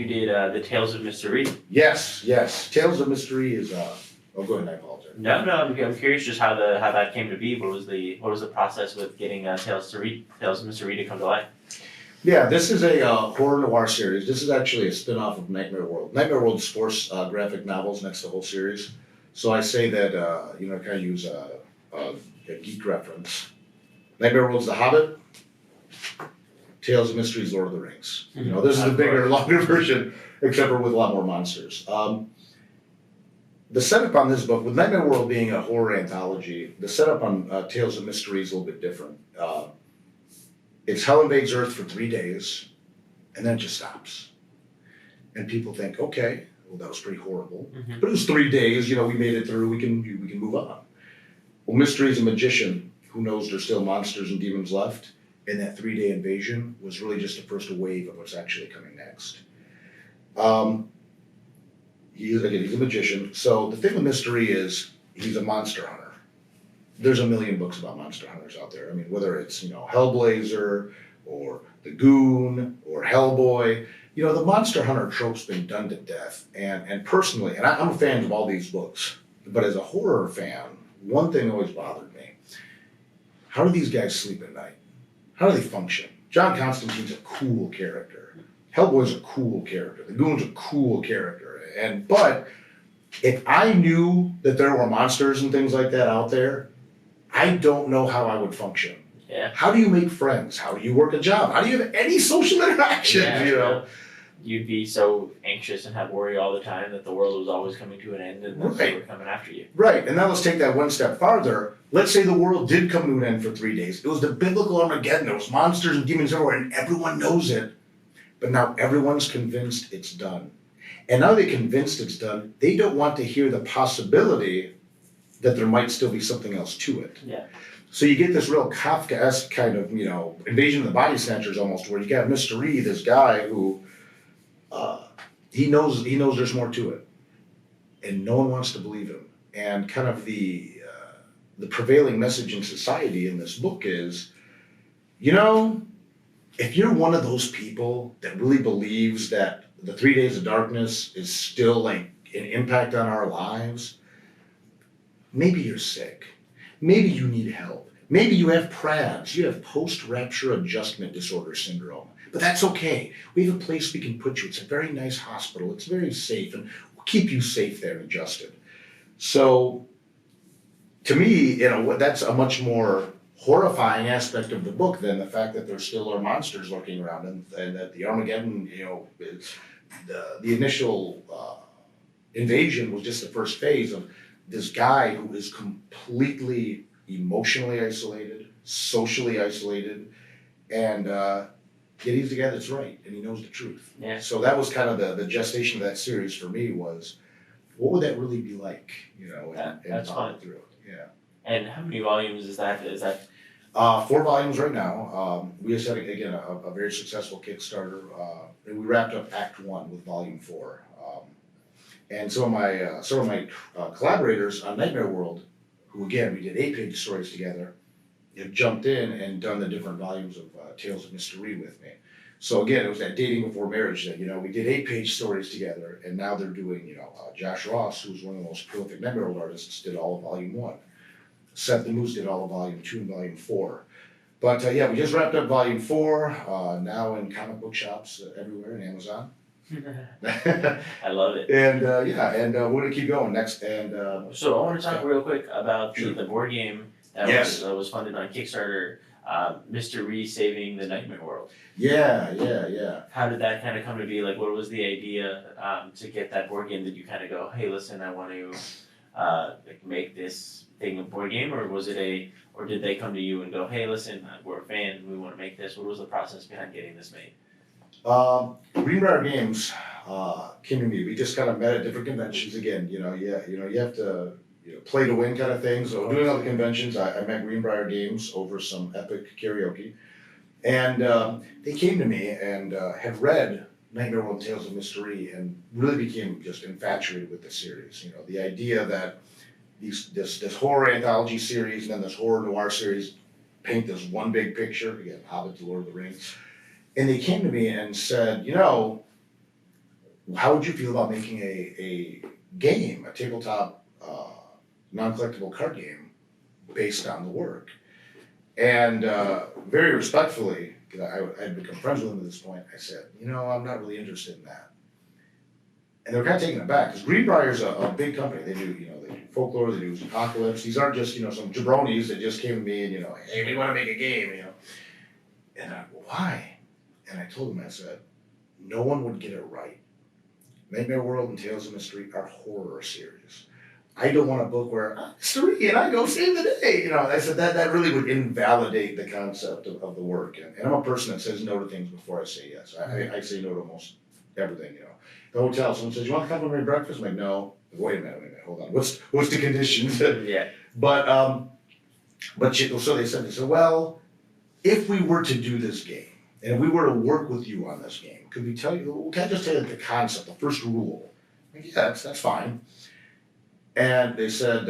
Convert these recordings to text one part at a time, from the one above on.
you did the Tales of Mr. Rhee. Yes. Tales of Mystery is, oh, go ahead, I apologize. No, I'm curious just how that came to be. What was the process with getting Tales of Mr. Rhee to come to life? Yeah, this is a horror noir series. This is actually a spin-off of Nightmare World. Nightmare World's four graphic novels next to the whole series. So I say that, kind of use a geek reference. Nightmare World's The Hobbit. Tales of Mystery's Lord of the Rings. This is the bigger, longer version, except for with a lot more monsters. The setup on this book, with Nightmare World being a horror anthology, the setup on Tales of Mystery is a little bit different. It's hell invades Earth for 3 days, and then it just stops. And people think, okay, well, that was pretty horrible. But it was 3 days, we made it through, we can move on. Well, Mystery's a magician who knows there's still monsters and demons left, and that 3-day invasion was really just the first wave of what's actually coming next. He's a magician. So the thing with Mystery is he's a monster hunter. There's a million books about monster hunters out there. I mean, whether it's, Hellblazer or The Goon or Hellboy, the monster hunter trope's been done to death. And personally, and I'm a fan of all these books, but as a horror fan, one thing always bothered me. How do these guys sleep at night? How do they function? John Constantine's a cool character. Hellboy's a cool character. The Goon's a cool character. But if I knew that there were monsters and things like that out there, I don't know how I would function. Yeah. How do you make friends? How do you work a job? How do you have any social interaction? Yeah, You'd be so anxious and have worry all the time that the world was always coming to an end and that they were coming after you. Right, and now let's take that one step farther. Let's say the world did come to an end for 3 days. It was the biblical Armageddon. There was monsters and demons everywhere, and everyone knows it. But now everyone's convinced it's done. And now they're convinced it's done, they don't want to hear the possibility that there might still be something else to it. Yeah. So you get this real Kafkaesque kind of, invasion of the body snatchers almost, where you got Mr. Rhee, this guy who, he knows there's more to it. And no one wants to believe him. And kind of the prevailing message in society in this book is, if you're one of those people that really believes that the 3 days of darkness is still like an impact on our lives, maybe you're sick. Maybe you need help. Maybe you have PRADS. You have post-rapture adjustment disorder syndrome. But that's okay. We have a place we can put you. It's a very nice hospital. It's very safe, and we'll keep you safe there and adjusted. So, to me, that's a much more horrifying aspect of the book than the fact that there still are monsters lurking around, and that the Armageddon, the initial invasion was just the first phase of this guy who is completely emotionally isolated, socially isolated, and yet he's the guy that's right, and he knows the truth. Yeah. So that was kind of the gestation of that series for me was, what would that really be like, and that's fun. through it. Yeah. And how many volumes is that? 4 volumes right now. We just had, again, a very successful Kickstarter, and we wrapped up Act 1 with Volume 4. And some of my collaborators on Nightmare World, who again, we did 8-page stories together, have jumped in and done the different volumes of Tales of Mr. Rhee with me. So again, it was that dating before marriage that, we did 8-page stories together, and now they're doing, Josh Ross, who's one of the most prolific Nightmare World artists, did all of Volume 1. Seth the Moose did all of Volume 2 and Volume 4. But we just wrapped up Volume 4, now in comic book shops everywhere, and Amazon. I love it. And we're gonna keep going next. And so I want to talk real quick about the board game that was funded on Kickstarter, Mr. Rhee Saving the Nightmare World. Yeah. How did that kind of come to be? Like, what was the idea to get that board game? Did you kind of go, hey, listen, I want to make this thing a board game, or or did they come to you and go, hey, listen, we're a fan, we want to make this? What was the process behind getting this made? Greenbrier Games came to me. We just kind of met at different conventions again. You have to play to win kind of thing. So doing other conventions, I met Greenbrier Games over some epic karaoke, and they came to me and had read Nightmare World and Tales of Mr. Rhee and really became just infatuated with the series. The idea that this horror anthology series and then this horror noir series paint this one big picture, again, Hobbit, The Lord of the Rings. And they came to me and said, how would you feel about making a game, a tabletop, non-collectible card game based on the work? And very respectfully, because I had become friends with him at this point, I said, I'm not really interested in that. And they were kind of taken aback, because Greenbrier's a big company. They do, they do folklore, they do apocalypse. These aren't just, some jabronis that just came to me and, hey, we want to make a game, And I, why? And I told them, I said, no one would get it right. Nightmare World and Tales of Mystery are horror series. I don't want a book where it's Rhee and I go save the day. And I said that really would invalidate the concept of the work. And I'm a person that says no to things before I say yes. I say no to almost everything. The hotel, someone says, "You want complimentary breakfast?" I'm like, "No." Wait a minute, hold on. What's the conditions? Yeah. But so they said, well, if we were to do this game, and if we were to work with you on this game, can I just tell you the concept, the first rule? I'm like, yeah, that's fine. And they said,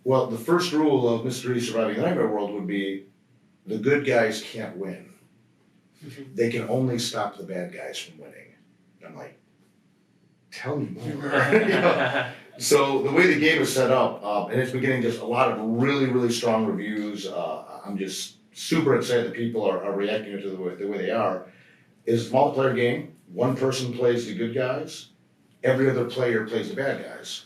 well, the first rule of Mystery Surviving the Nightmare World would be the good guys can't win. They can only stop the bad guys from winning. And I'm like, tell me more. So the way the game is set up, and it's been getting just a lot of really, really strong reviews. I'm just super excited that people are reacting to the way they are. Is a multiplayer game. One person plays the good guys. Every other player plays the bad guys.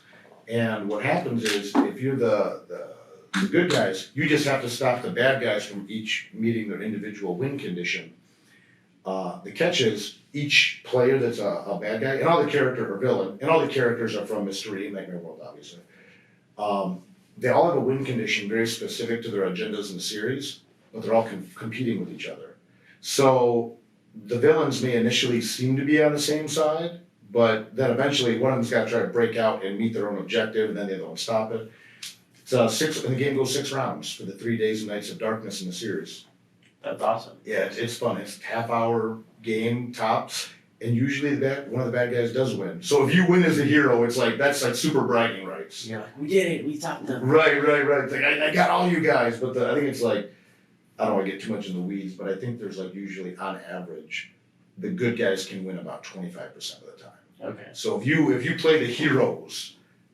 And what happens is, if you're the good guys, you just have to stop the bad guys from each meeting their individual win condition. The catch is, each player that's a bad guy, and all the character or villain, and all the characters are from Mystery and Nightmare World, obviously. They all have a win condition very specific to their agendas in the series, but they're all competing with each other. So the villains may initially seem to be on the same side, but then eventually one of them's got to try to break out and meet their own objective, and then the other one stop it. It's and the game goes 6 rounds for the 3 days and nights of darkness in the series. That's awesome. Yeah, it's fun. It's a half-hour game tops, and usually one of the bad guys does win. So if you win as a hero, that's like super bragging rights. You're like, we did it, we stopped them. Right. It's like, I got all you guys, but I think it's like, I don't want to get too much in the weeds, but I think there's like usually on average, the good guys can win about 25% of the time. Okay. So if you play the heroes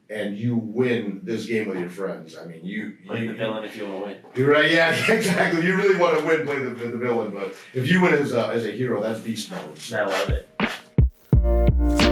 and you win this game with your friends, I mean, Play the villain if you want to win. You're right, yeah, exactly. You really want to win, play the villain, but if you win as a hero, that's beast mode. I love it.